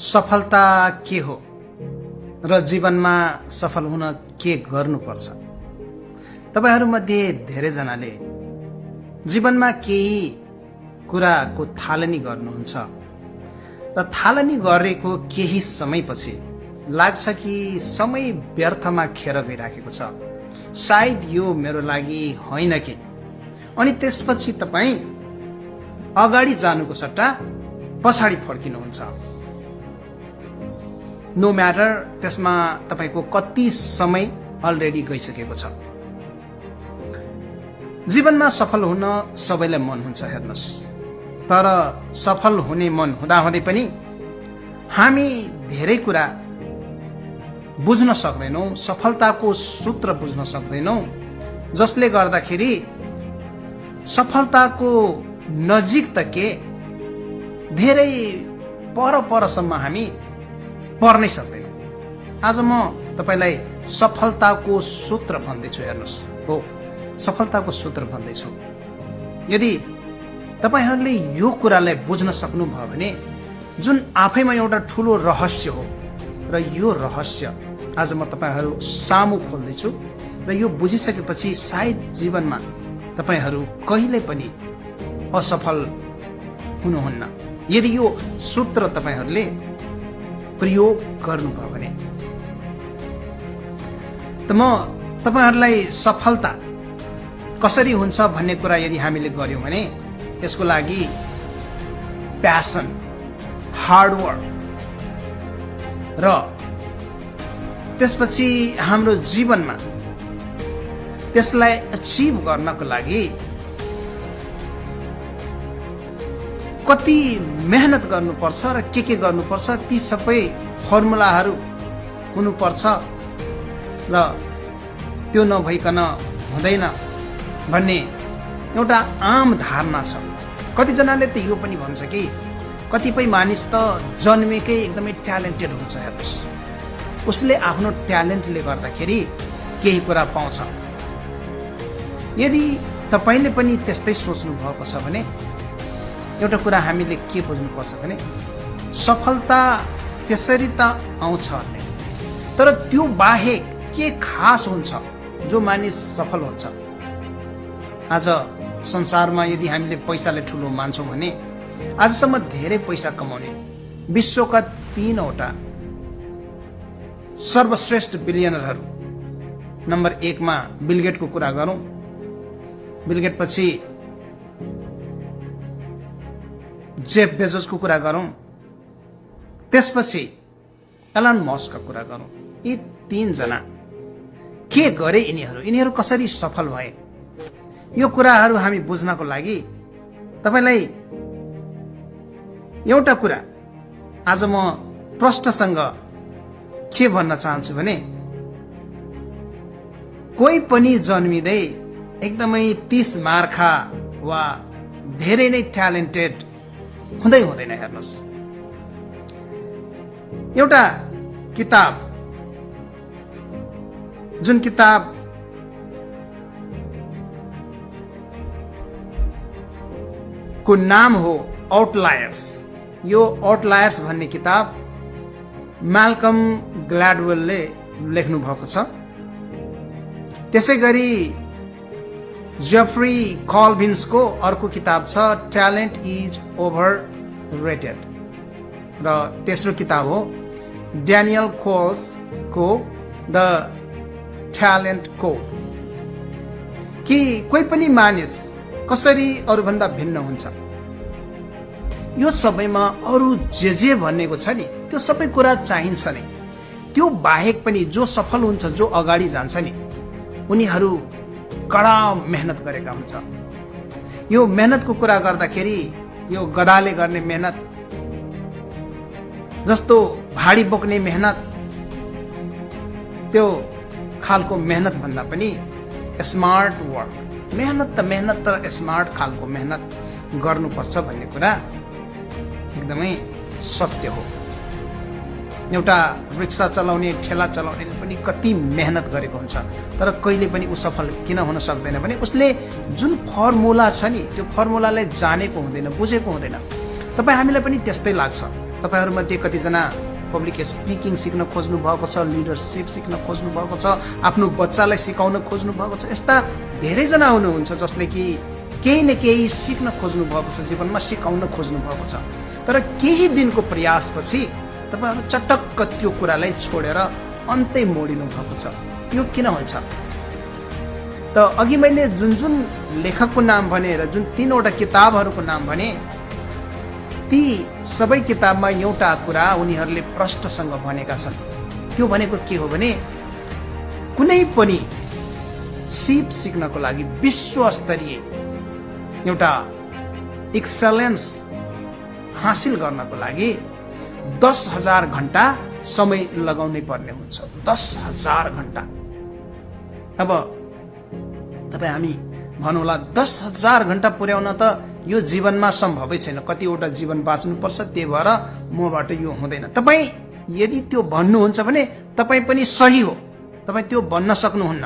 सफलता के हो र जीवनमा सफल हुन के गर्नुपर्छ? तपाईहरुमध्ये धेरैजनाले जीवनमा केही कुराको थालनी गर्नुहुन्छ र थालनी गरेको केही समयपछि लाग्छ कि समय व्यर्थमा खेर गइराखेको छ, सायद यो मेरो लागि होइन कि। अनि त्यसपछि तपाई अगाडि जानुको सट्टा पछाडि फर्किनुहुन्छ। नो म्याटर त्यसमा तपाईको कति समय अलरेडी गइसकेको छ। जीवनमा सफल हुन सबैलाई मन हुन्छ हेर्नुस्, तर सफल हुने मन हुँदाहुँदै पनि हामी धेरै कुरा बुझ्न सक्दैनौं, सफलताको सूत्र बुझ्न सक्दैनौं, जसले गर्दाखेरि सफलताको नजिक त के धेरै परसम्म हामी पर्नै सक्दैनौं। आज म तपाईलाई सफलताको सूत्र भन्दैछु हेर्नुस्। हो, सफलताको सूत्र भन्दैछु। यदि तपाईहरुले यो कुरालाई बुझ्न सक्नुभयो भने जुन आफैमा एउटा ठूलो रहस्य हो र यो रहस्य आज म तपाईहरु सामु खोल्दैछु र यो बुझिसकेपछि सायद जीवनमा तपाईहरु कहिल्यै पनि असफल हुनुहुन्न, यदि यो सूत्र तपाईहरुले प्रयोग गर्नुभयो भने। त म तपाईहरुलाई सफलता कसरी हुन्छ भन्ने कुरा यदि हामीले गर्यौं भने यसको लागि प्यासन, हार्डवर्क र त्यसपछि हाम्रो जीवनमा त्यसलाई अचिभ गर्नको लागि कति मेहनत गर्नुपर्छ र के गर्नुपर्छ ती सबै फर्मुलाहरू हुनुपर्छ र त्यो नभइकन हुँदैन भन्ने एउटा आम धारणा छ। कतिजनाले त यो पनि भन्छ कि कतिपय मानिस त जन्मेकै एकदमै ट्यालेन्टेड हुन्छ हेर्नुस्, उसले आफ्नो ट्यालेन्टले गर्दाखेरि केही कुरा पाउँछ। यदि तपाईले पनि त्यस्तै सोच्नु भएको छ भने एउटा कुरा हामीले के बुझ्नुपर्छ भने सफलता त्यसरी त आउँछ नै, तर त्यो बाहेक के खास हुन्छ जो मानिस सफल हुन्छ। आज संसारमा यदि हामीले पैसाले ठूलो मान्छौं भने आजसम्म धेरै पैसा कमाउने विश्वका 3वटा सर्वश्रेष्ठ बिलियनरहरू, नम्बर 1 मा बिल गेटको कुरा गरौं, बिल गेट पछि जेफ बेजोसको कुरा गरौं, त्यसपछि एलन मस्कको कुरा गरौं। यी 3 जना के गरे यिनीहरू कसरी सफल भए? यो कुराहरू हामी बुझ्नको लागि तपाईलाई एउटा कुरा आज म प्रष्टसँग के भन्न चाहन्छु भने कोही पनि जन्मिँदै एकदमै 30 मार्खा वा धेरै नै ट्यालेन्टेड हुँदैन हेर्नुस्। एउटा किताब, जुन किताब को नाम हो आउटलायर्स, यो आउटलायर्स भन्ने किताब माल्कम ग्ल्याडवेलले लेख्नु भएको छ। त्यसैगरी जेफ्री कॉल्भिन्सको अर्को किताब छ ट्यालेन्ट इज ओभर रेटेड र तेस्रो किताब हो ड्यानियल कोल्सको द ट्यालेन्ट कोड, कि कोही पनि मानिस कसरी अरूभन्दा भिन्न हुन्छ। यो सबैमा अरू जे भनेको छ नि त्यो सबै कुरा चाहिन्छ नि, त्यो बाहेक पनि जो सफल हुन्छ, जो अगाडि जान्छ नि, उनीहरू कडा मेहनत गरेका हुन्छ। यो मेहनतको कुरा गर्दाखेरि यो गधाले गर्ने मेहनत जस्तो भाडी बोक्ने मेहनत, त्यो खालको मेहनत भन्दा पनि स्मार्ट वर्क, मेहनत तर स्मार्ट खालको मेहनत गर्नुपर्छ भन्ने कुरा एकदमै सत्य हो। एउटा रिक्सा चलाउने, ठेला चलाउनेले पनि कति मेहनत गरेको हुन्छ, तर कहिले पनि उ सफल किन हुन सक्दैन भने उसले जुन फर्मुला छ नि त्यो फर्मुलालाई जानेको हुँदैन, बुझेको हुँदैन। त तपाईँ हामीलाई पनि त्यस्तै लाग्छ। तपाईँहरूमध्ये कतिजना पब्लिक स्पिकिङ सिक्न खोज्नु भएको छ, लिडरसिप सिक्न खोज्नु भएको छ, आफ्नो बच्चालाई सिकाउन खोज्नु भएको छ। यस्ता धेरैजना हुनुहुन्छ जसले कि केही न केही सिक्न खोज्नु भएको छ, जीवनमा सिकाउन खोज्नु भएको छ। तर केही दिनको प्रयासपछि तपाईँहरू चटक्क त्यो कुरालाई छोडेर अन्तै मोडिनु भएको छ। यो किन हुन्छ? त अघि मैले जुन जुन लेखकको नाम भने र जुन 3वटा किताबहरूको नाम भने, ती सबै किताबमा एउटा कुरा उनीहरूले प्रष्टसँग भनेका छन्। त्यो भनेको के हो भने, कुनै पनि सिप सिक्नको लागि विश्वस्तरीय एउटा एक्सलेन्स हासिल गर्नको लागि 10,000 घण्टा समय लगाउनै पर्ने हुन्छ। 10,000 घण्टा। अब तपाईँ हामी भन्नुहोला 10,000 घण्टा पुर्याउन त यो जीवनमा सम्भवै छैन, कतिवटा जीवन बाँच्नुपर्छ, त्यही भएर मबाट यो हुँदैन। तपाईँ यदि त्यो भन्नुहुन्छ भने तपाईँ पनि सही हो, तपाईँ त्यो भन्न सक्नुहुन्न।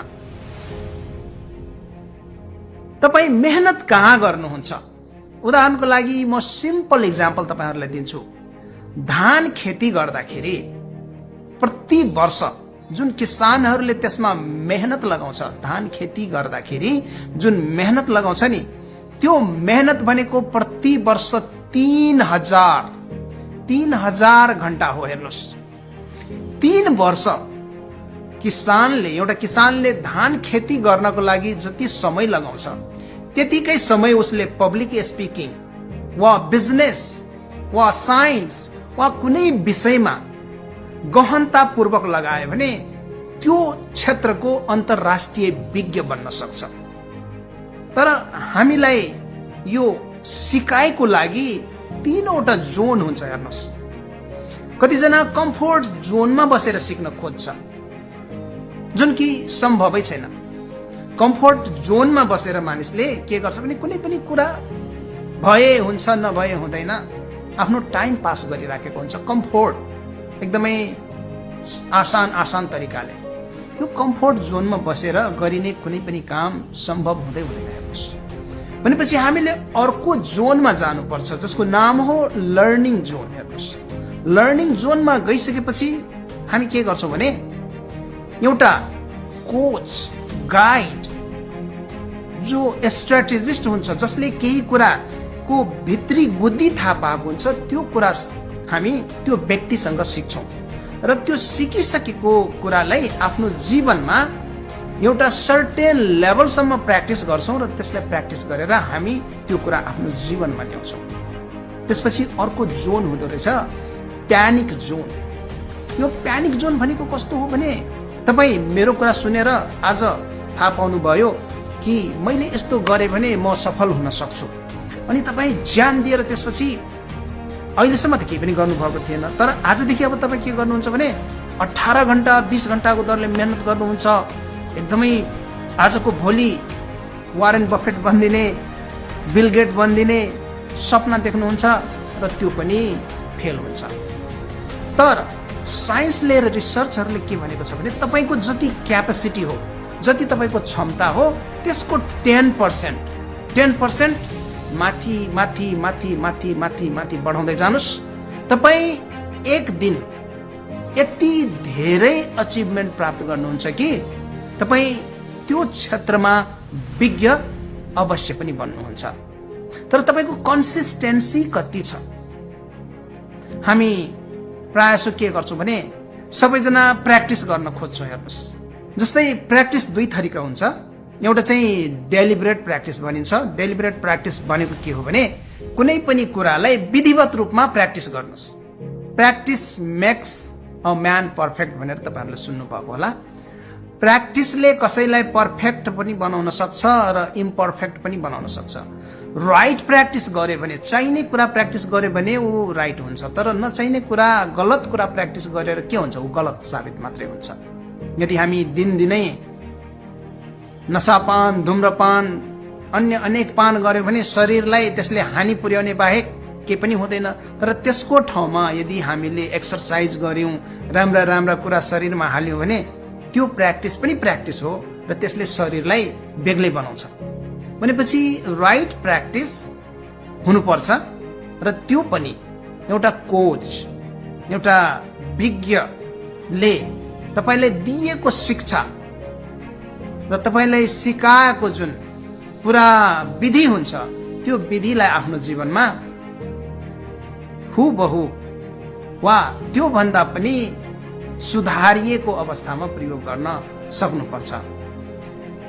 तपाईँ मेहनत कहाँ गर्नुहुन्छ? उदाहरणको लागि म सिम्पल इक्जाम्पल तपाईँहरूलाई दिन्छु। धान खेती गर्दाखेरि प्रति वर्ष जुन किसानहरूले त्यसमा मेहनत लगाउँछ, धान खेती गर्दाखेरि जुन मेहनत लगाउँछ नि, त्यो मेहनत भनेको प्रति वर्ष 3,000 घण्टा हो। हेर्नुहोस्, 3 वर्ष एउटा किसानले धान खेती गर्नको लागि जति समय लगाउँछ, त्यतिकै समय उसले पब्लिक स्पिकिङ वा बिजनेस वा साइन्स वा कुनै विषयमा गहनतापूर्वक लगायो भने त्यो क्षेत्रको अन्तर्राष्ट्रिय विज्ञ बन्न सक्छ। तर हामीलाई यो सिकाइको लागि 3वटा जोन हुन्छ। हेर्नुहोस्, कतिजना कम्फोर्ट जोनमा बसेर सिक्न खोज्छ, जुन कि सम्भवै छैन। कम्फोर्ट जोनमा बसेर मानिसले के गर्छ भने कुनै पनि कुरा भए हुन्छ, नभए हुँदैन, आफ्नो टाइम पास गरिराखेको हुन्छ। कम्फोर्ट एकदमै आसान तरिकाले। यो कम्फोर्ट जोनमा बसेर गरिने कुनै पनि काम सम्भव हुँदै हुँदैन। हेर्नुहोस्, भनेपछि हामीले अर्को जोनमा जानुपर्छ, जसको नाम हो लर्निङ जोन। हेर्नुहोस्, लर्निङ जोनमा गइसकेपछि हामी के गर्छौँ भने एउटा कोच, गाइड, जो स्ट्राटेजिस्ट हुन्छ, जसले केही कुराको भित्री बुद्धि थाहा पाएको हुन्छ, त्यो कुरा हामी त्यो व्यक्तिसँग सिक्छौँ र त्यो सिकिसकेको कुरालाई आफ्नो जीवनमा एउटा सर्टेन लेभलसम्म प्र्याक्टिस गर्छौँ र त्यसलाई प्र्याक्टिस गरेर हामी त्यो कुरा आफ्नो जीवनमा ल्याउँछौँ। त्यसपछि अर्को जोन हुँदो रहेछ प्यानिक जोन। यो प्यानिक जोन भनेको कस्तो हो भने, तपाईँ मेरो कुरा सुनेर आज थाहा पाउनुभयो कि मैले यस्तो गरेँ भने म सफल हुन सक्छु, अनि तपाईँ ज्यान दिएर त्यसपछि अहिलेसम्म त केही पनि गर्नुभएको थिएन, तर आजदेखि अब तपाईँ के गर्नुहुन्छ भने 18 घण्टा 20 घण्टाको दरले मेहनत गर्नुहुन्छ। एकदमै आजको भोलि वारेन बफेट बनिदिने, बिल गेट बनिदिने सपना देख्नुहुन्छ र त्यो पनि फेल हुन्छ। तर साइन्सले र रिसर्चहरूले के भनेको छ भने तपाईँको जति क्यापेसिटी हो, जति तपाईँको क्षमता हो, त्यसको 10% माथि माथि माथि माथि माथि माथि बढाउँदै जानुस्। तपाईँ एक दिन यति धेरै अचिभमेन्ट प्राप्त गर्नुहुन्छ कि तपाईँ त्यो क्षेत्रमा विज्ञ अवश्य पनि बन्नुहुन्छ। तर तपाईँको कन्सिस्टेन्सी कति छ? हामी प्रायः के गर्छौँ भने सबैजना प्र्याक्टिस गर्न खोज्छौँ। हेर्नुहोस्, जस्तै प्र्याक्टिस 2 थरीका हुन्छ। एउटा चाहिँ डेलिबरेट प्र्याक्टिस भनिन्छ। डेलिबरेट प्र्याक्टिस भनेको के हो भने कुनै पनि कुरालाई विधिवत रूपमा प्र्याक्टिस गर्नुहोस्। Practice makes a man perfect भनेर तपाईँहरूले सुन्नुभएको होला। प्र्याक्टिसले कसैलाई पर्फेक्ट पनि बनाउन सक्छ र इम्पर्फेक्ट पनि बनाउन सक्छ। राइट प्र्याक्टिस गरे भने, चाहिने कुरा प्र्याक्टिस गरे भने ऊ राइट हुन्छ, तर नचाहिने कुरा, गलत कुरा प्र्याक्टिस गरेर के हुन्छ, ऊ गलत साबित मात्रै हुन्छ। यदि हामी दिनदिनै नसापान, धुम्रपान, अन्य अनेक पान गर्यो भने शरीरलाई त्यसले हानि पुर्याउने बाहेक केही पनि हुँदैन। तर त्यसको ठाउँमा यदि हामीले एक्सर्साइज गर्यौं, राम्रा राम्रा कुरा शरीरमा हाल्यौं भने त्यो प्र्याक्टिस पनि प्र्याक्टिस हो र त्यसले शरीरलाई बेग्लै बनाउँछ। भनेपछि राइट प्र्याक्टिस हुनुपर्छ र त्यो पनि एउटा कोच, एउटा विज्ञले तपाईलाई दिएको शिक्षा र तपाईलाई सिकाएको जुन पुरा विधि हुन्छ त्यो विधिलाई आफ्नो जीवनमा हुबहु वा त्यो भन्दा पनि सुधारिएको अवस्थामा प्रयोग गर्न सक्नुपर्छ।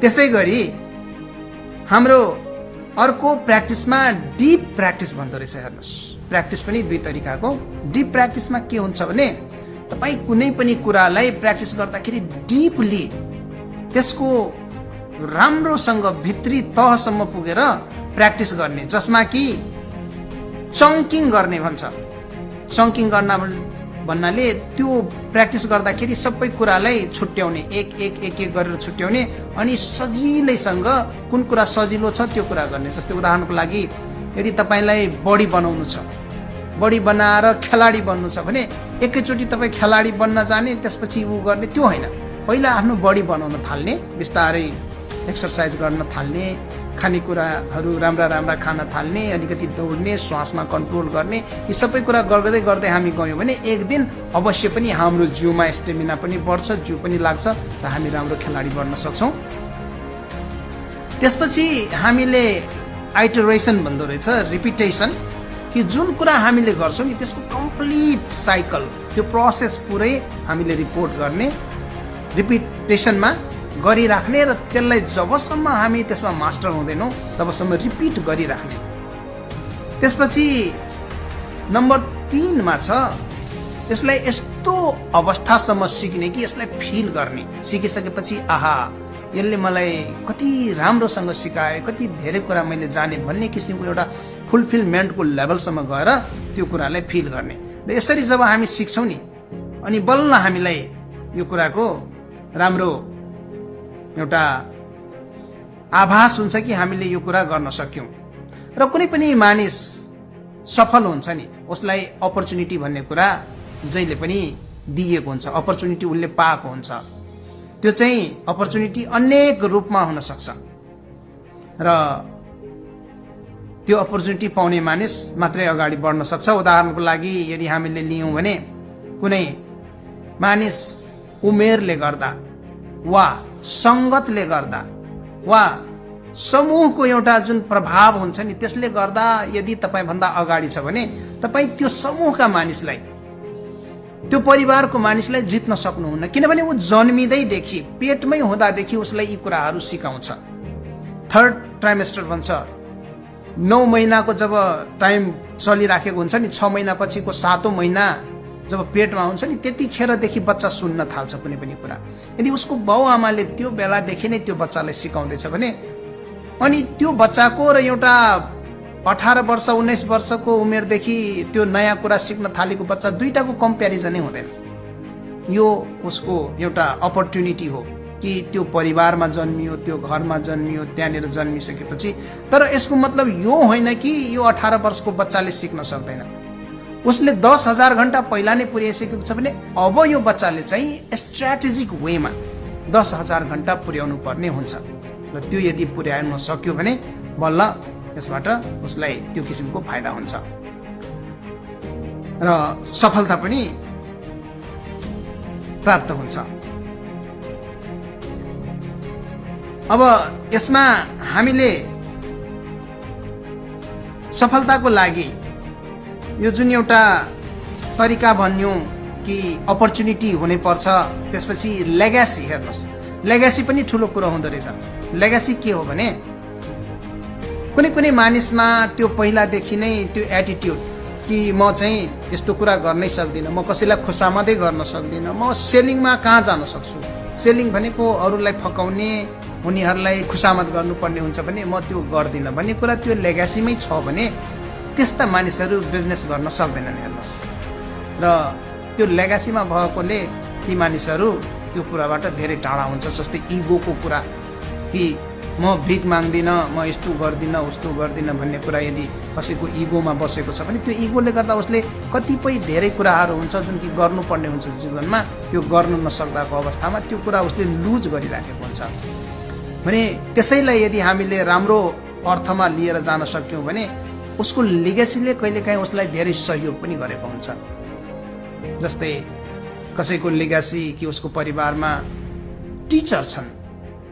त्यसैगरी हाम्रो अर्को प्र्याक्टिसमा डीप प्र्याक्टिस भन्दो रहेछ। हेर्नुस्, प्र्याक्टिस पनि दुई तरिकाको। डीप प्र्याक्टिसमा के हुन्छ भने तपाई कुनै पनि कुरालाई प्र्याक्टिस गर्दाखेरि डीपली त्यसको राम्रोसँग भित्री तहसम्म पुगेर प्र्याक्टिस गर्ने, जसमा कि चङ्किङ गर्ने भन्छ। चङ्किङ गर्न भन्नाले त्यो प्र्याक्टिस गर्दाखेरि सबै कुरालाई छुट्याउने, एक एक एक एक गरेर छुट्याउने अनि सजिलैसँग कुन कुरा सजिलो छ त्यो कुरा गर्ने। जस्तै उदाहरणको लागि यदि तपाईलाई बडी बनाउनु छ, बडी बनाएर खेलाडी बन्नु छ भने एकैचोटि तपाईँ खेलाडी बन्न जाने त्यसपछि ऊ गर्ने त्यो होइन। पहिला आफ्नो बडी बनाउन थाल्ने, बिस्तारै एक्सर्साइज गर्न थाल्ने, खानेकुराहरू राम्रा राम्रा खान थाल्ने, अलिकति दौड्ने, श्वासमा कन्ट्रोल गर्ने, यी सबै कुरा गर्दै गर्दै हामी गयौँ भने एक दिन अवश्य पनि हाम्रो जिउमा स्टेमिना पनि बढ्छ, जिउ पनि लाग्छ र हामी राम्रो खेलाडी बन्न सक्छौँ। त्यसपछि हामीले आइटरेसन भन्दो रहेछ, रिपिटेसन, कि जुन कुरा हामीले गर्छौँ नि त्यसको कम्प्लिट साइकल, त्यो प्रोसेस पुरै हामीले रिपोर्ट गर्ने, रिपिटेसनमा गरिराख्ने र त्यसलाई जबसम्म हामी त्यसमा मास्टर हुँदैनौँ तबसम्म रिपिट गरिराख्ने। त्यसपछि नम्बर 3 मा छ यसलाई यस्तो अवस्थासम्म सिक्ने कि यसलाई फिल गर्ने। सिकिसकेपछि आहा यसले मलाई कति राम्रोसँग सिकायो, कति धेरै कुरा मैले जाने भन्ने किसिमको एउटा फुलफिलमेन्टको लेभलसम्म गएर त्यो कुरालाई फिल गर्ने। र यसरी जब हामी सिक्छौँ नि अनि बल्ल हामीलाई यो कुराको राम्रो एउटा आभास हुन्छ कि हामीले यो कुरा गर्न सक्यौँ। र कुनै पनि मानिस सफल हुन्छ नि उसलाई अपर्च्युनिटी भन्ने कुरा जहिले पनि दिएको हुन्छ, अपर्च्युनिटी उसले पाएको हुन्छ। त्यो चाहिँ अपर्च्युनिटी अनेक रूपमा हुन सक्छ र त्यो अपर्च्युनिटी पाउने मानिस मात्रै अगाडि बढ्न सक्छ। उदाहरणको लागि यदि हामीले लियौँ भने कुनै मानिस उमेरले गर्दा वा संगतले गर्दा वा समूहको एउटा जुन प्रभाव हुन्छ नि त्यसले गर्दा यदि तपाईभन्दा अगाडि छ भने तपाईँ त्यो समूहका मानिसलाई, त्यो परिवारको मानिसलाई जित्न सक्नुहुन्न, किनभने ऊ जन्मिँदैदेखि पेटमै हुँदादेखि उसलाई यी कुराहरू सिकाउँछ। 3rd ट्राइमेस्टर भन्छ, 9 महिनाको जब टाइम चलिराखेको हुन्छ नि, 6 महिनापछिको 7औं महिना जब पेटमा हुन्छ नि त्यतिखेरदेखि बच्चा सुन्न थाल्छ कुनै पनि कुरा। यदि उसको बाउआमाले त्यो बेलादेखि नै त्यो बच्चालाई सिकाउँदैछ भने अनि त्यो बच्चाको र एउटा 18 वर्ष 19 वर्षको उमेरदेखि त्यो नयाँ कुरा सिक्न थालेको बच्चा दुईटाको कम्प्यारिजनै हुँदैन। यो उसको एउटा अपर्च्युनिटी हो कि त्यो परिवारमा जन्मियो, त्यो घरमा जन्मियो, त्यहाँनिर जन्मिसकेपछि। तर यसको मतलब यो होइन कि यो 18 वर्षको बच्चाले सिक्न सक्दैन। उसले 10,000 घण्टा पहिला नै पुर्याइसकेको छ भने अब यो बच्चाले चाहिँ स्ट्र्याटेजिक वेमा 10,000 घण्टा पुर्याउनु पर्ने हुन्छ र त्यो यदि पुर्याउन सक्यो भने बल्ल यसबाट उसलाई त्यो किसिमको फाइदा हुन्छ र सफलता पनि प्राप्त हुन्छ। अब यसमा हामीले सफलताको लागि यो जुन एउटा तरिका भन्यौं कि अपर्च्युनिटी हुनै पर्छ, त्यसपछि लेगेसी। हेर्नुहोस्, लेगेसी पनि ठुलो कुरो हुँदो रहेछ। लेगेसी के हो भने कुनै कुनै मानिसमा त्यो पहिलादेखि नै त्यो एटिट्युड कि म चाहिँ यस्तो कुरा गर्नै सक्दिनँ, म कसैलाई खुसामदै गर्न सक्दिनँ, म सेलिङमा कहाँ जान सक्छु। सेलिङ भनेको अरूलाई फकाउने, उनीहरूलाई खुसामत गर्नुपर्ने हुन्छ भने म त्यो गर्दिनँ भन्ने कुरा त्यो लेगेसीमै छ भने त्यस्ता मानिसहरू बिजनेस गर्न सक्दैनन्। हेर्नुहोस्, र त्यो लेगेसीमा भएकोले ती मानिसहरू त्यो कुराबाट धेरै टाढा हुन्छ। जस्तै इगोको कुरा कि म भिख माग्दिनँ, म यस्तो गर्दिनँ उस्तो गर्दिनँ भन्ने कुरा यदि कसैको इगोमा बसेको छ भने त्यो इगोले गर्दा उसले कतिपय धेरै कुराहरू हुन्छ जुन कि गर्नुपर्ने हुन्छ जीवनमा, त्यो गर्नु नसक्दाको अवस्थामा त्यो कुरा उसले लुज गरिराखेको हुन्छ भने त्यसैलाई यदि हामीले राम्रो अर्थमा लिएर जान सक्यौँ भने उसको लिगेसीले कहिलेकाहीँ उसलाई धेरै सहयोग पनि गरेको हुन्छ। जस्तै कसैको लिगेसी कि उसको परिवारमा टिचर छन्,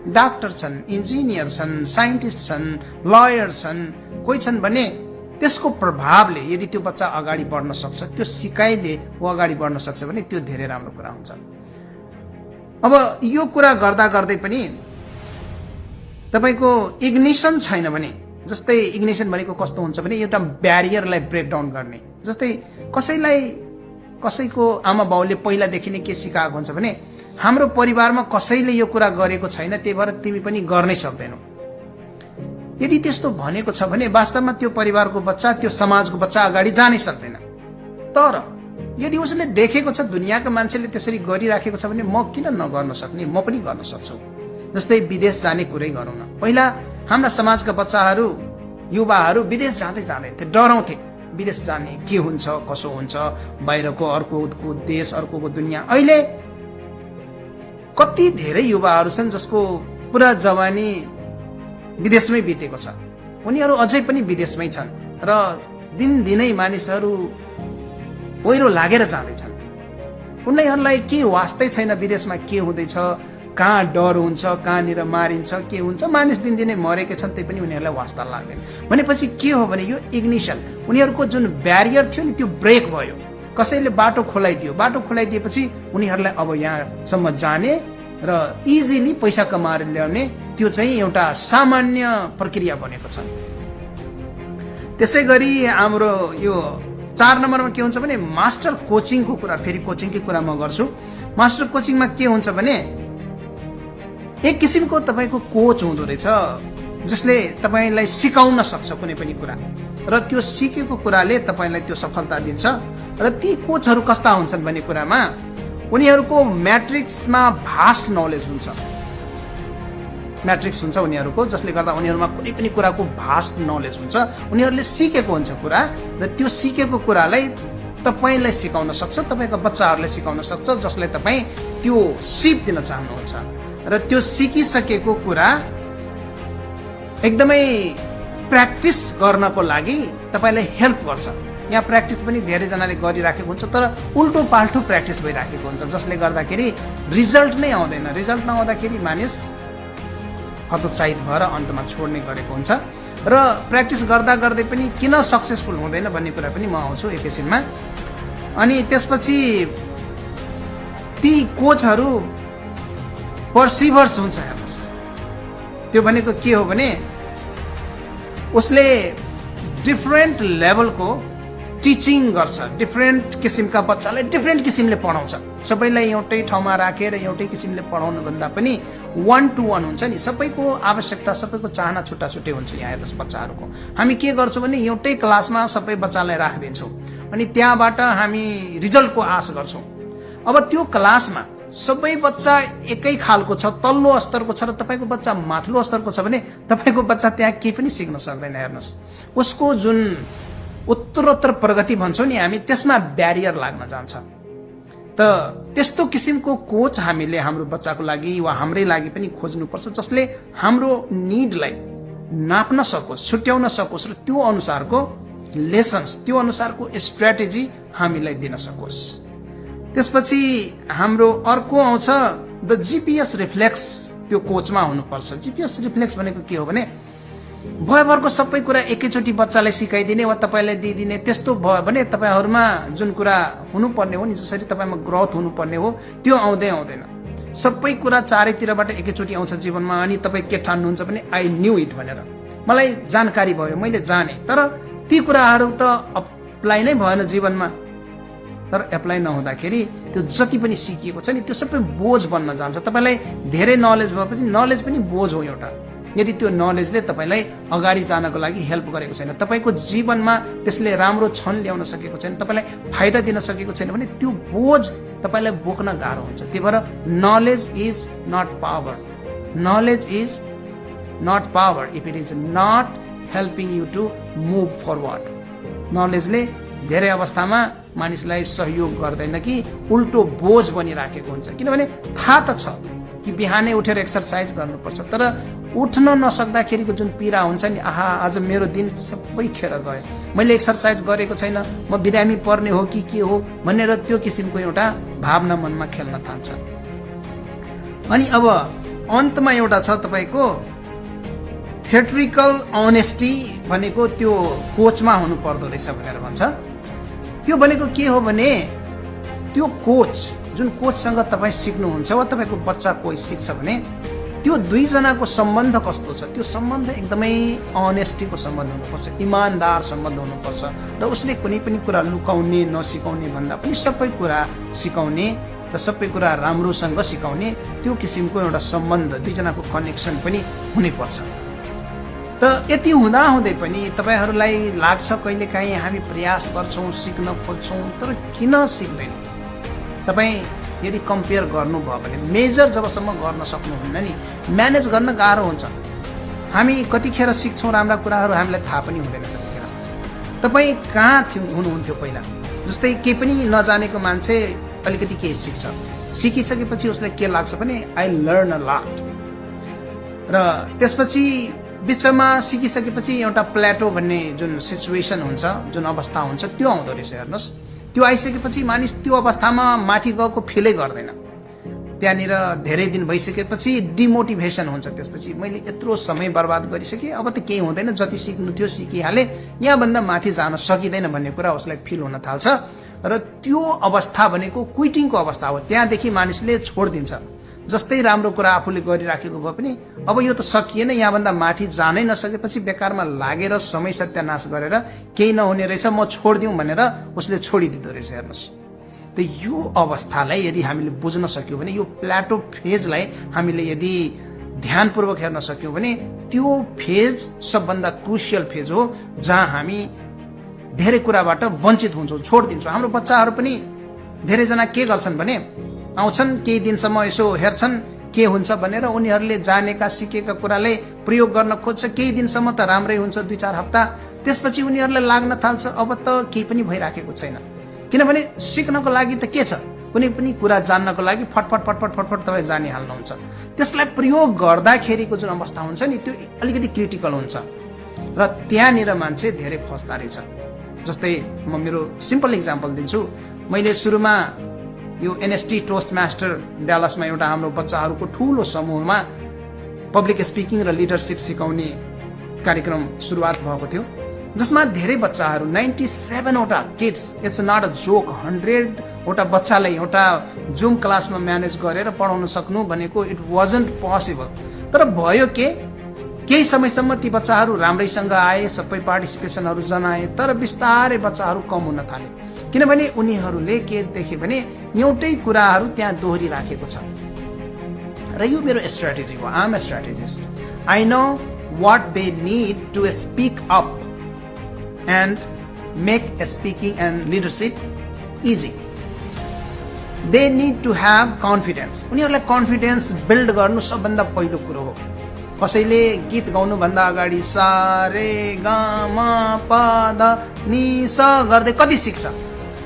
डाक्टर छन्, इन्जिनियर छन्, साइन्टिस्ट छन्, लयर छन्, कोही छन् भने त्यसको प्रभावले यदि त्यो बच्चा अगाडि बढ्न सक्छ, त्यो सिकाइले ऊ अगाडि बढ्न सक्छ भने त्यो धेरै राम्रो कुरा हुन्छ। अब यो कुरा गर्दा गर्दै पनि तपाईको इग्निसन छैन भने, जस्तै इग्निसन भनेको कस्तो हुन्छ भने एउटा ब्यारियरलाई ब्रेक डाउन गर्ने। जस्तै कसैको आमा बाउले पहिलादेखि नै के सिकाएको हुन्छ भने हाम्रो परिवारमा कसैले यो कुरा गरेको छैन, त्यही भएर तिमी पनि गर्नै सक्दैनौ। यदि त्यस्तो भनेको छ भने वास्तवमा त्यो परिवारको बच्चा, त्यो समाजको बच्चा अगाडि जानै सक्दैन। तर यदि उसले देखेको छ दुनियाँका मान्छेले त्यसरी गरिराखेको छ भने म किन नगर्न सक्ने, म पनि गर्न सक्छु। जस्तै विदेश जाने कुरै गरौँ न। पहिला हाम्रा समाजका बच्चाहरू, युवाहरू विदेश जाँदै डराउँथे, विदेश जाने के हुन्छ, कसो हुन्छ, बाहिरको अर्को देश, अर्को दुनियाँ। अहिले कति धेरै युवाहरू छन् जसको पुरा जवानी विदेशमै बितेको छ, उनीहरू अझै पनि विदेशमै छन् र दिनदिनै मानिसहरू पहिरो लागेर जाँदैछन्। उनीहरूलाई के वास्तै छैन विदेशमा के हुँदैछ, कहाँ डर हुन्छ, कहाँनिर मारिन्छ, के हुन्छ, मानिस दिनदिनै मरेकै छन्, त्यही पनि उनीहरूलाई वास्ता लाग्दैन। भनेपछि के हो भने यो इग्निसन, उनीहरूको जुन ब्यारियर थियो नि त्यो ब्रेक भयो। कसैले बाटो खोलाइदियो, बाटो खोलाइदिएपछि उनीहरूलाई अब यहाँसम्म जाने र इजिली पैसा कमाएर ल्याउने त्यो चाहिँ एउटा सामान्य प्रक्रिया बनेको छ। त्यसै गरी हाम्रो यो 4 नम्बरमा के हुन्छ भने मास्टर कोचिङको कुरा, फेरि कोचिङकै कुरा म गर्छु। मास्टर कोचिङमा के हुन्छ भने एक किसिमको तपाईको कोच हुँदो रहेछ जसले तपाईलाई सिकाउन सक्छ कुनै पनि कुरा, र त्यो सिकेको कुराले तपाईलाई त्यो सफलता दिन्छ। र ती कोचहरू कस्ता हुन्छन् भन्ने कुरामा उनीहरूको म्याट्रिक्समा भास्ट नलेज हुन्छ, म्याट्रिक्स हुन्छ उनीहरूको, जसले गर्दा उनीहरूमा कुनै पनि कुराको भास्ट नलेज हुन्छ। उनीहरूले सिकेको हुन्छ कुरा र त्यो सिकेको कुरालाई तपाईलाई सिकाउन सक्छ, तपाईका बच्चाहरूलाई सिकाउन सक्छ, जसलाई तपाईँ त्यो सिप दिन चाहनुहुन्छ। र त्यो सिकिसकेको कुरा एकदमै प्र्याक्टिस गर्नको लागि तपाईलाई हेल्प गर्छ। यहाँ प्र्याक्टिस पनि धेरैजनाले गरिराखेको हुन्छ, तर उल्टो पाल्टो प्र्याक्टिस भइराखेको हुन्छ, जसले गर्दाखेरि रिजल्ट नै आउँदैन। रिजल्ट नआउँदाखेरि मानिस हतोत्साहित भएर अन्तमा छोड्ने गरेको हुन्छ। र प्र्याक्टिस गर्दा गर्दै पनि किन सक्सेसफुल हुँदैन भन्ने कुरा पनि म आउँछु एकैछिनमा। अनि त्यसपछि ती कोचहरू पर्सिभर्स हुन्छ। हेर्नुहोस्, त्यो भनेको के हो भने उसले डिफरेन्ट लेभलको टिचिङ गर्छ, डिफरेन्ट किसिमका बच्चालाई डिफरेन्ट किसिमले पढाउँछ। सबैलाई एउटै ठाउँमा राखेर एउटै किसिमले पढाउनु भन्दा पनि 1 to 1 हुन्छ नि। सबैको आवश्यकता, सबैको चाहना छुट्टा छुट्टै हुन्छ। यहाँ हेर्नुहोस्, बच्चाहरूको हामी के गर्छौँ भने एउटै क्लासमा सबै बच्चालाई राखिदिन्छौँ अनि त्यहाँबाट हामी रिजल्टको आश गर्छौँ। अब त्यो क्लासमा सबै बच्चा एकै खालको छ, तल्लो स्तरको छ, र तपाईको बच्चा माथिल्लो स्तरको छ भने तपाईको बच्चा त्यहाँ केही पनि सिक्न सक्दैन। हेर्नुहोस्, उसको जुन उत्तरोत्तर प्रगति भन्छौँ नि हामी, त्यसमा ब्यारियर लाग्न जान्छ। त त्यस्तो किसिमको कोच हामीले हाम्रो बच्चाको लागि वा हाम्रै लागि पनि खोज्नुपर्छ, जसले हाम्रो निडलाई नाप्न सकोस्, छुट्याउन सकोस्, र त्यो अनुसारको लेसन्स, त्यो अनुसारको स्ट्र्याटेजी हामीलाई दिन सकोस्। त्यसपछि हाम्रो अर्को आउँछ द जीपीएस रिफ्लेक्स, त्यो कोचमा हुनुपर्छ। जीपीएस रिफ्लेक्स भनेको के हो भने भयभरको सबै कुरा एकैचोटि बच्चालाई सिकाइदिने वा तपाईलाई दिइदिने, त्यस्तो भयो भने तपाईहरुमा जुन कुरा हुनुपर्ने हो नि, जसरी तपाईमा ग्रोथ हुनुपर्ने हो, त्यो आउँदैन। सबै कुरा चारैतिरबाट एकैचोटि आउँछ जीवनमा, अनि तपाई के ठान्नुहुन्छ भने आई न्यू इट भनेर, मलाई जानकारी भयो, मैले जाने। तर ती कुराहरू त अप्लाई नै भएन जीवनमा। तर एप्लाई नहुँदाखेरि त्यो जति पनि सिकिएको छ नि त्यो सबै बोझ बन्न जान्छ। तपाईलाई धेरै नलेज भएपछि नलेज पनि बोझ हो एउटा। यदि त्यो नलेजले तपाईलाई अगाडि जानको लागि हेल्प गरेको छैन, तपाईको जीवनमा त्यसले राम्रो क्षण ल्याउन सकेको छैन, तपाईलाई फाइदा दिन सकेको छैन भने त्यो बोझ तपाईलाई बोक्न गाह्रो हुन्छ। त्यही भएर knowledge is not power, knowledge is not power if it is not helping you to move forward. नलेजले धेरै अवस्थामा मानिसलाई सहयोग गर्दैन कि उल्टो बोझ बनिराखेको हुन्छ। किनभने थाहा त छ कि बिहानै उठेर एक्सरसाइज गर्नुपर्छ, तर उठ्न नसक्दाखेरिको जुन पीडा हुन्छ नि, आहा आज मेरो दिन सबै खेर गयो, मैले एक्सर्साइज गरेको छैन, म बिरामी पर्ने हो कि के हो भनेर त्यो किसिमको एउटा भावना मनमा खेल्न थाल्छ। अनि अब अन्तमा एउटा छ तपाईँको थिएट्रिकल अनेस्टी भनेको त्यो कोचमा हुनु पर्दो रहेछ भनेर भन्छ। त्यो भनेको के हो भने त्यो कोच जुन कोचसँग तपाईँ सिक्नुहुन्छ वा तपाईँको बच्चा कोही सिक्छ भने त्यो दुईजनाको सम्बन्ध कस्तो छ, त्यो सम्बन्ध एकदमै अनेस्टीको सम्बन्ध हुनुपर्छ, इमान्दार सम्बन्ध हुनुपर्छ र उसले कुनै पनि कुरा लुकाउने नसिकाउने भन्दा पनि सबै कुरा सिकाउने र सबै कुरा राम्रोसँग सिकाउने त्यो किसिमको एउटा सम्बन्ध, दुईजनाको कनेक्सन पनि हुनैपर्छ। त यति हुँदाहुँदै पनि तपाईँहरूलाई लाग्छ कहिलेकाहीँ हामी प्रयास गर्छौँ, सिक्न खोज्छौँ, तर किन सिक्दैनौँ? तपाईँ यदि कम्पेयर गर्नुभयो भने मेजर जबसम्म गर्न सक्नुहुन्न नि, म्यानेज गर्न गाह्रो हुन्छ। हामी कतिखेर सिक्छौँ राम्रा कुराहरू हामीलाई थाहा पनि हुँदैन कतिखेर। तपाईँ कहाँ हुनुहुन्थ्यो पहिला? जस्तै केही पनि नजानेको मान्छे अलिकति केही सिक्छ, सिकिसकेपछि उसलाई के लाग्छ भने आई लर्न अ लट, र त्यसपछि बिचमा सिकिसकेपछि एउटा प्लेटो भन्ने जुन सिचुएसन हुन्छ, जुन अवस्था हुन्छ त्यो आउँदो रहेछ। हेर्नुहोस्, त्यो आइसकेपछि मानिस त्यो अवस्थामा माथि गएको फिलै गर्दैन। त्यहाँनिर धेरै दिन भइसकेपछि डिमोटिभेसन हुन्छ। त्यसपछि मैले यत्रो समय बर्बाद गरिसकेँ, अब त केही हुँदैन, जति सिक्नु थियो सिकिहालेँ, यहाँभन्दा माथि जान सकिँदैन भन्ने कुरा उसलाई फिल हुन थाल्छ। र त्यो अवस्था भनेको क्विटिङको अवस्था हो। त्यहाँदेखि मानिसले छोडिदिन्छ। जस्तै राम्रो कुरा आफूले गरिराखेको भए पनि अब यो त सकिएन, यहाँभन्दा माथि जानै नसकेपछि बेकारमा लागेर समय सत्यानाश गरेर केही नहुने रहेछ, म छोडिदिउँ भनेर उसले छोडिदिँदो रहेछ। हेर्नुहोस्, त यो अवस्थालाई यदि हामीले बुझ्न सक्यौँ भने, यो प्लाटो फेजलाई हामीले यदि ध्यानपूर्वक हेर्न सक्यौँ भने त्यो फेज सबभन्दा क्रुसियल फेज हो, जहाँ हामी धेरै कुराबाट वञ्चित हुन्छौँ, छोडिदिन्छौँ। हाम्रो बच्चाहरू पनि धेरैजना के गर्छन् भने आउँछन्, केही दिनसम्म यसो हेर्छन् के हुन्छ भनेर, उनीहरूले जानेका सिकेका कुरालाई प्रयोग गर्न खोज्छ। केही दिनसम्म त राम्रै हुन्छ, 2-4 हप्ता, त्यसपछि उनीहरूलाई लाग्न थाल्छ अब त केही पनि भइराखेको छैन। किनभने सिक्नको लागि त के छ, कुनै पनि कुरा जान्नको लागि फटफट फटफट फटफट तपाईँ जानिहाल्नुहुन्छ। त्यसलाई प्रयोग गर्दाखेरिको जुन अवस्था हुन्छ नि, त्यो अलिकति क्रिटिकल हुन्छ र त्यहाँनिर मान्छे धेरै फस्दा रहेछ। जस्तै म मेरो सिम्पल इक्जाम्पल दिन्छु। मैले सुरुमा यो एनएसटी टोस्ट मास्टर डालसमा एउटा हाम्रो बच्चाहरूको ठुलो समूहमा पब्लिक स्पिकिङ र लिडरसिप सिकाउने कार्यक्रम सुरुवात भएको थियो, जसमा धेरै बच्चाहरू 97वटा kids, it's not a joke, 100वटा बच्चालाई एउटा जुम क्लासमा म्यानेज गरेर पढाउन सक्नु भनेको इट वाजन्ट पोसिबल। तर भयो के, केही समयसम्म ती बच्चाहरू राम्रैसँग आए, सबै पार्टिसिपेसनहरू जनाए, तर बिस्तारै बच्चाहरू कम हुन थाले। किनभने उनीहरूले के देखे भने एउटै कुराहरू त्यहाँ दोहोरिराखेको छ। र यो मेरो स्ट्राटेजी हो, I am a strategist. I know what they need to speak up and make speaking and leadership easy. They need to have confidence. उनीहरूलाई कन्फिडेन्स बिल्ड गर्नु सबभन्दा पहिलो कुरो हो। कसैले गीत गाउनुभन्दा अगाडि सा रे ग म प ध नि स गर्दै कति सिक्छ,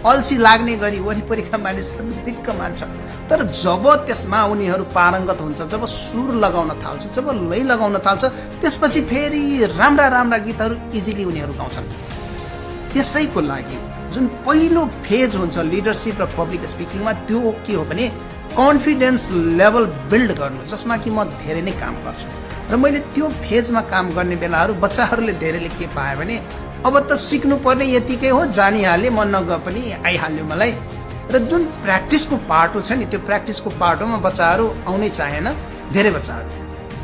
अल्छी लाग्ने गरी वरिपरिका मानिसहरू दिक्क मान्छ। तर जब त्यसमा उनीहरू पारङ्गत हुन्छ, जब सुर लगाउन थाल्छ, जब लय लगाउन थाल्छ, त्यसपछि फेरि राम्रा राम्रा गीतहरू इजिली उनीहरू गाउँछन्। त्यसैको लागि जुन पहिलो फेज हुन्छ लिडरसिप र पब्लिक स्पिकिङमा, त्यो के हो भने कन्फिडेन्स लेभल बिल्ड गर्नु, जसमा कि म धेरै नै काम गर्छु। र मैले त्यो फेजमा काम गर्ने बेलाहरू बच्चाहरूले धेरैले के पाए भने अब त सिक्नुपर्ने यतिकै हो, जानिहालेँ, म नगए पनि आइहाल्यो मलाई। र जुन प्र्याक्टिसको पार्टो छ नि, त्यो प्र्याक्टिसको पार्टोमा बच्चाहरू आउनै चाहेन, धेरै बच्चाहरू।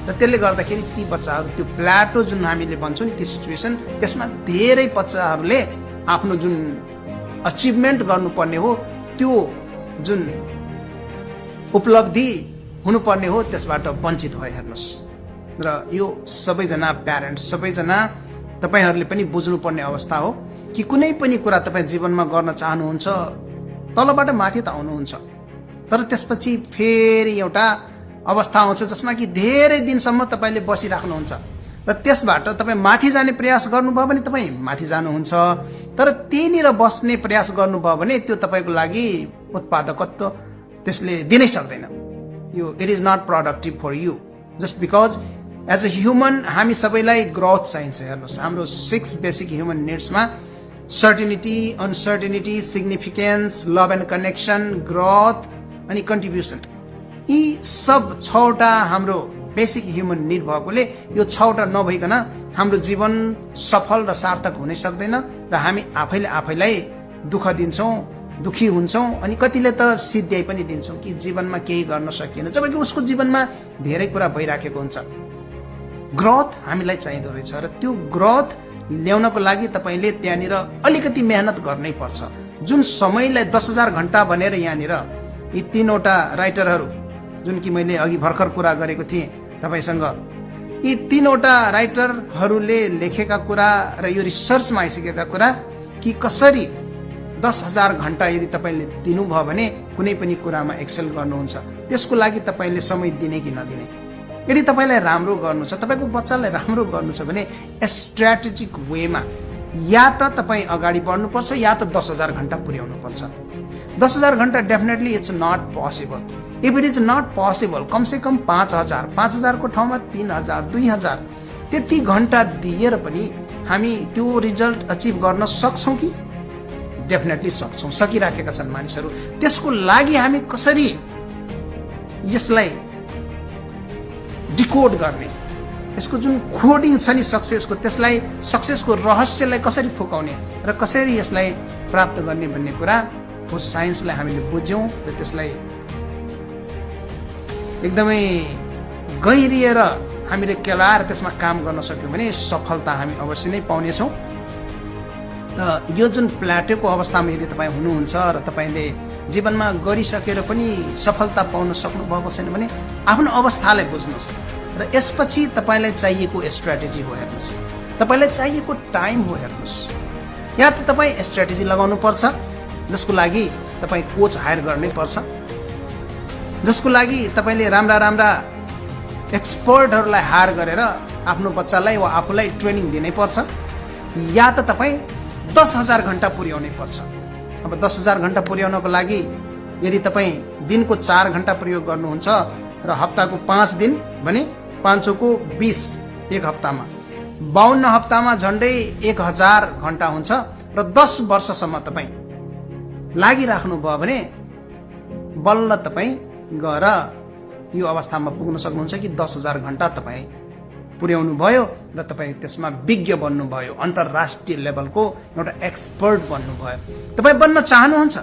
र त्यसले गर्दाखेरि ती बच्चाहरू त्यो प्लाटो जुन हामीले भन्छौँ नि, त्यो सिचुएसन, त्यसमा धेरै बच्चाहरूले आफ्नो जुन अचिभमेन्ट गर्नुपर्ने हो, त्यो जुन उपलब्धि हुनुपर्ने हो, त्यसबाट वञ्चित भयो। हेर्नुहोस्, र यो सबैजना प्यारेन्ट्स, सबैजना तपाईँहरूले पनि बुझ्नुपर्ने अवस्था हो कि कुनै पनि कुरा तपाईँ जीवनमा गर्न चाहनुहुन्छ, तलबाट माथि त आउनुहुन्छ, तर त्यसपछि फेरि एउटा अवस्था आउँछ जसमा कि धेरै दिनसम्म तपाईँले बसिराख्नुहुन्छ, र त्यसबाट तपाईँ माथि जाने प्रयास गर्नुभयो भने तपाईँ माथि जानुहुन्छ, तर त्यहीँनिर बस्ने प्रयास गर्नुभयो भने त्यो तपाईँको लागि उत्पादकत्व त्यसले दिनै सक्दैन। यो it is not productive for you, just because as a human हामी सबैलाई ग्रोथ चाहिन्छ। हेर्नुहोस्, हाम्रो 6 बेसिक ह्युमन निड्समा certainty, uncertainty, significance, love and connection, growth अनि कन्ट्रिब्युसन, यी सब 6वटा हाम्रो बेसिक ह्युमन निड भएकोले यो 6वटा नभइकन हाम्रो जीवन सफल र सार्थक हुनै सक्दैन र हामी आफैले आफैलाई दुःख दिन्छौँ, दुखी हुन्छौँ अनि कतिले त सिद्ध्याइ पनि दिन्छौँ कि जीवनमा केही गर्न सकिएन, जबकि उसको जीवनमा धेरै कुरा भइराखेको हुन्छ। ग्रोथ हामीलाई चाहिँदो रहेछ र त्यो ग्रोथ ल्याउनको लागि तपाईले त्यहाँनिर अलिकति मेहनत गर्नै पर्छ। जुन समयलाई 10,000 घण्टा भनेर यहाँनिर यी 3वटा राइटरहरू, जुन कि मैले अघि भर्खर कुरा गरेको थिएँ तपाईसँग, यी 3वटा राइटरहरूले लेखेका कुरा र यो रिसर्चमा आइसकेका कुरा कि कसरी 10,000 घण्टा यदि तपाईले दिनुभयो भने कुनै पनि कुरामा एक्सेल गर्नुहुन्छ, त्यसको लागि तपाईले समय दिने कि नदिने। यदि तपाईलाई राम्रो गर्नु छ, तपाईको बच्चालाई राम्रो गर्नु छ भने स्ट्र्याटेजिक वेमा या त तपाईँ अगाडि बढ्नुपर्छ या त 10,000 घण्टा पुर्याउनु पर्छ। 10,000 घण्टा definitely it's not possible. If it is not possible, कमसे कम 5,000 को ठाउँमा 3,000, 2,000 त्यति घण्टा दिएर पनि हामी त्यो रिजल्ट अचिभ गर्न सक्छौँ कि? डेफिनेटली सक्छौँ, सकिराखेका छन् मानिसहरू। त्यसको लागि हामी कसरी यसलाई डिकोड गर्ने, यसको जुन कोडिङ छ नि सक्सेसको, त्यसलाई सक्सेसको रहस्यलाई कसरी फुकाउने र कसरी यसलाई प्राप्त गर्ने भन्ने कुरा हो साइन्सलाई हामीले बुझ्यौँ र त्यसलाई एकदमै गहिरिएर हामीले केलाएर त्यसमा काम गर्न सक्यौँ भने सफलता हामी अवश्य नै पाउनेछौँ। त यो जुन प्लाटेको अवस्थामा यदि तपाईँ हुनुहुन्छ र तपाईँले जीवनमा गरिसकेर पनि सफलता पाउन सक्नुभएको छैन भने आफ्नो अवस्थालाई बुझ्नुहोस् र यसपछि तपाईँलाई चाहिएको स्ट्र्याटेजी हो हेर्नुहोस्, तपाईँलाई चाहिएको टाइम हो हेर्नुहोस्। या त तपाईँ स्ट्र्याटेजी लगाउनु पर्छ, जसको लागि तपाईँ कोच हायर गर्नै पर्छ, जसको लागि तपाईँले राम्रा राम्रा एक्सपर्टहरूलाई हायर गरेर आफ्नो बच्चालाई वा आफूलाई ट्रेनिङ दिनै पर्छ, या त तपाईँ 10,000 घण्टा पुर्याउनै पर्छ। अब 10,000 घण्टा पुर्याउनको लागि यदि तपाईँ दिनको 4 घण्टा प्रयोग गर्नुहुन्छ र हप्ताको 5 दिन भने 500 को 20 एक हप्तामा 52 हप्तामा झन्डै 1,000 घण्टा हुन्छ र 10 वर्षसम्म तपाईँ लागिराख्नु भयो भने बल्ल तपाईँ गएर यो अवस्थामा पुग्न सक्नुहुन्छ कि 10,000 घण्टा तपाईँ पुर्याउनु भयो र तपाईँ त्यसमा विज्ञ बन्नुभयो, अन्तर्राष्ट्रिय लेभलको एउटा एक्सपर्ट बन्नुभयो। तपाईँ बन्न चाहनुहुन्छ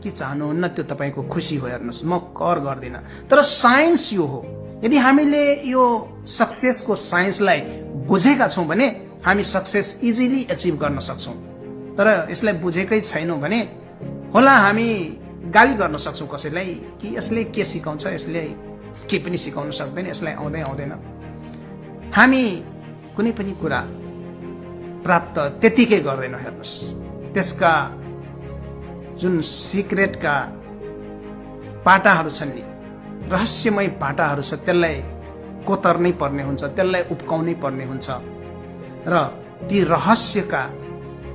कि चाहनुहुन्न त्यो तपाईँको खुसी हो। हेर्नुहोस्, म कर गर्दिनँ, तर साइन्स यो हो। यदि हामीले यो सक्सेसको साइन्सलाई बुझेका छौँ भने हामी सक्सेस इजिली एचिभ गर्न सक्छौँ। तर यसलाई बुझेकै छैनौँ भने होला हामी गाली गर्न सक्छौँ कसैलाई कि यसले के सिकाउँछ, यसले के पनि सिकाउन सक्दैन, यसलाई आउँदैन। हामी कुनै पनि कुरा प्राप्त त्यतिकै गर्दैनौँ। हेर्नुहोस्, त्यसका जुन सिक्रेटका पाटाहरू छन् नि, रहस्यमय पाटाहरू छ, त्यसलाई कोतर्नै पर्ने हुन्छ, त्यसलाई उप्काउनै पर्ने हुन्छ र ती रहस्यका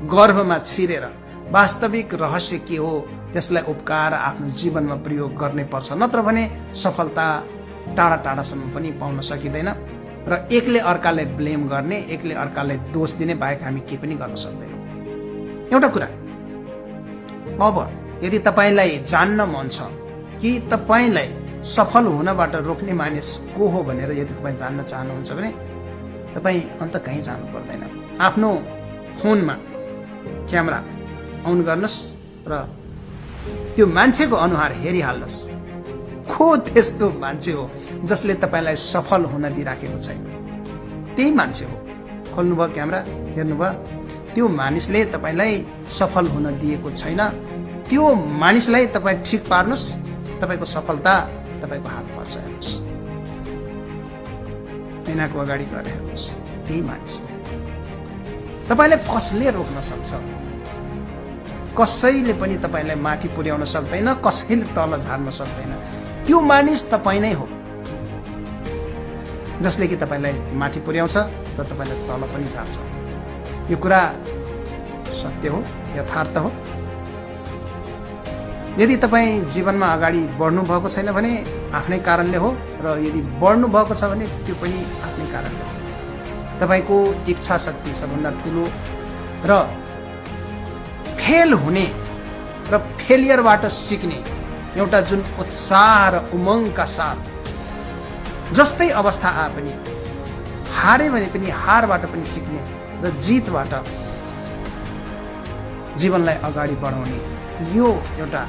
गर्भमा छिरेर वास्तविक रहस्य के हो त्यसलाई उप्काएर आफ्नो जीवनमा प्रयोग गर्नै पर्छ। नत्र भने सफलता टाढा टाढासम्म पनि पाउन सकिँदैन र एकले अर्कालाई ब्लेम गर्ने, एकले अर्कालाई दोष दिने बाहेक हामी के पनि गर्न सक्दैनौँ। एउटा कुरा, अब यदि तपाईँलाई जान्न मन छ कि तपाईँलाई सफल हुनबाट रोक्ने मानिस को हो भनेर यदि तपाईँ जान्न चाहनुहुन्छ भने तपाईँ अन्त कहीँ जानु पर्दैन। आफ्नो फोनमा क्यामेरा अन गर्नुहोस् र त्यो मान्छेको अनुहार हेरिहाल्नुहोस्। को त्यस्तो मान्छे हो जसले तपाईँलाई सफल हुन दिइराखेको छैन? त्यही मान्छे हो। खोल्नुभयो क्यामेरा, हेर्नुभयो, त्यो मानिसले तपाईँलाई सफल हुन दिएको छैन। त्यो मानिसलाई तपाईँ ठिक पार्नुहोस्, तपाईँको सफलता तपाईँको हात पर्छ। हेर्नुहोस्, ऐनाको अगाडि गएर हेर्नुहोस्, त्यही मानिस हो। तपाईँलाई कसले रोक्न सक्छ? कसैले पनि तपाईँलाई माथि पुर्याउन सक्दैन, कसैले तल झार्न सक्दैन। त्यो मानिस तपाईँ नै हो जसले कि तपाईँलाई माथि पुर्याउँछ र तपाईँलाई तल पनि झार्छ। यो कुरा सत्य हो, यथार्थ हो। यदि तपाईँ जीवनमा अगाडि बढ्नु भएको छैन भने आफ्नै कारणले हो र र यदि बढ्नु भएको छ भने त्यो पनि आफ्नै कारणले हो। तपाईको इच्छा शक्ति सबभन्दा ठुलो र फेल हुने र फेलियरबाट सिक्ने एउटा जुन उत्साह र उमङ्गका साथ जस्तै अवस्था आए पनि हारे भने पनि हारबाट पनि सिक्ने र जितबाट जीवनलाई अगाडि बढाउने यो एउटा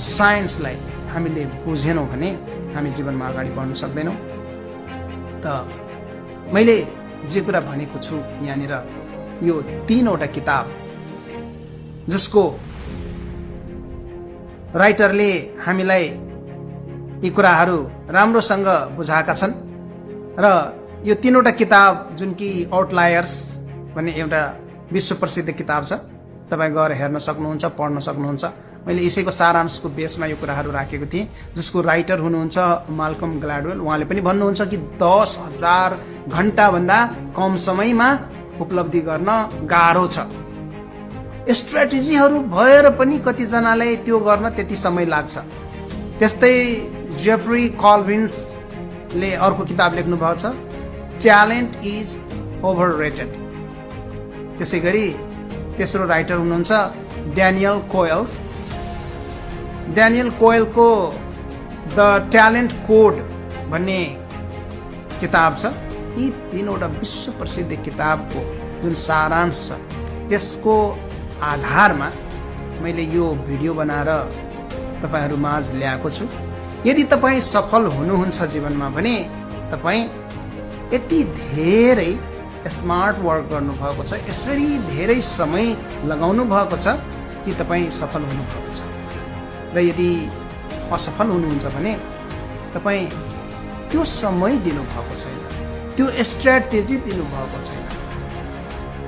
साइन्सलाई हामीले बुझेनौँ भने हामी जीवनमा अगाडि बढ्न सक्दैनौँ। त मैले जे कुरा भनेको छु यहाँनिर यो 3वटा किताब जसको राइटरले हामीलाई यी कुराहरू राम्रोसँग बुझाएका छन् र यो 3वटा किताब जुन कि आउटलायर्स भन्ने एउटा विश्व प्रसिद्ध किताब छ, तपाईँ गएर हेर्न सक्नुहुन्छ, पढ्न सक्नुहुन्छ। मैले यसैको सारांशको बेसमा यो कुराहरू राखेको थिएँ, जसको राइटर हुनुहुन्छ माल्कम ग्ल्याडवेल। उहाँले पनि भन्नुहुन्छ कि 10,000 घण्टाभन्दा कम समयमा उपलब्धि गर्न गाह्रो छ। स्ट्राटेजीहरू भएर पनि कतिजनालाई त्यो गर्न त्यति समय लाग्छ। त्यस्तै जेफ्री कलिन्सले अर्को किताब लेख्नु भएको छ, ट्यालेन्ट इज ओभररेटेड। त्यसै गरी तेस्रो राइटर हुनुहुन्छ ड्यानियल कोएल्स। ड्यानियल कोएलको द ट्यालेन्ट कोड भन्ने किताब छ। यी 3वटा विश्व प्रसिद्ध किताबको जुन सारांश छ त्यसको आधारमा मैले यो भिडियो बनाएर तपाईहरु माझ ल्याएको छु। यदि तपाईं सफल हुनुहुन्छ जीवनमा भने तपाईं यति धेरै स्मार्ट वर्क गर्नु भएको छ, यसरी धेरै समय लगाउनु भएको छ कि तपाईं सफल हुनु भएको छ। र यदि असफल हुनुहुन्छ भने तपाईं त्यो समय दिनु भएको छैन, त्यो स्ट्र्याटेजी दिनु भएको छैन।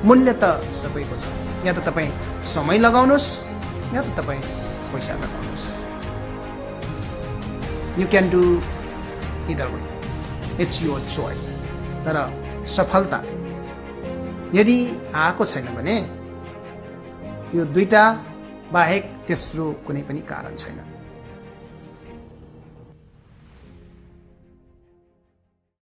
मूल्य त सबैको छ, या त तपाईं समय लगाउनुस् या त तपाईं पैसा लगाउनुस्। You can do either way. It's your choice. तर सफलता यदि आएको छैन भने यो दुईटा बाहेक तेस्रो कुनै पनि कारण छैन।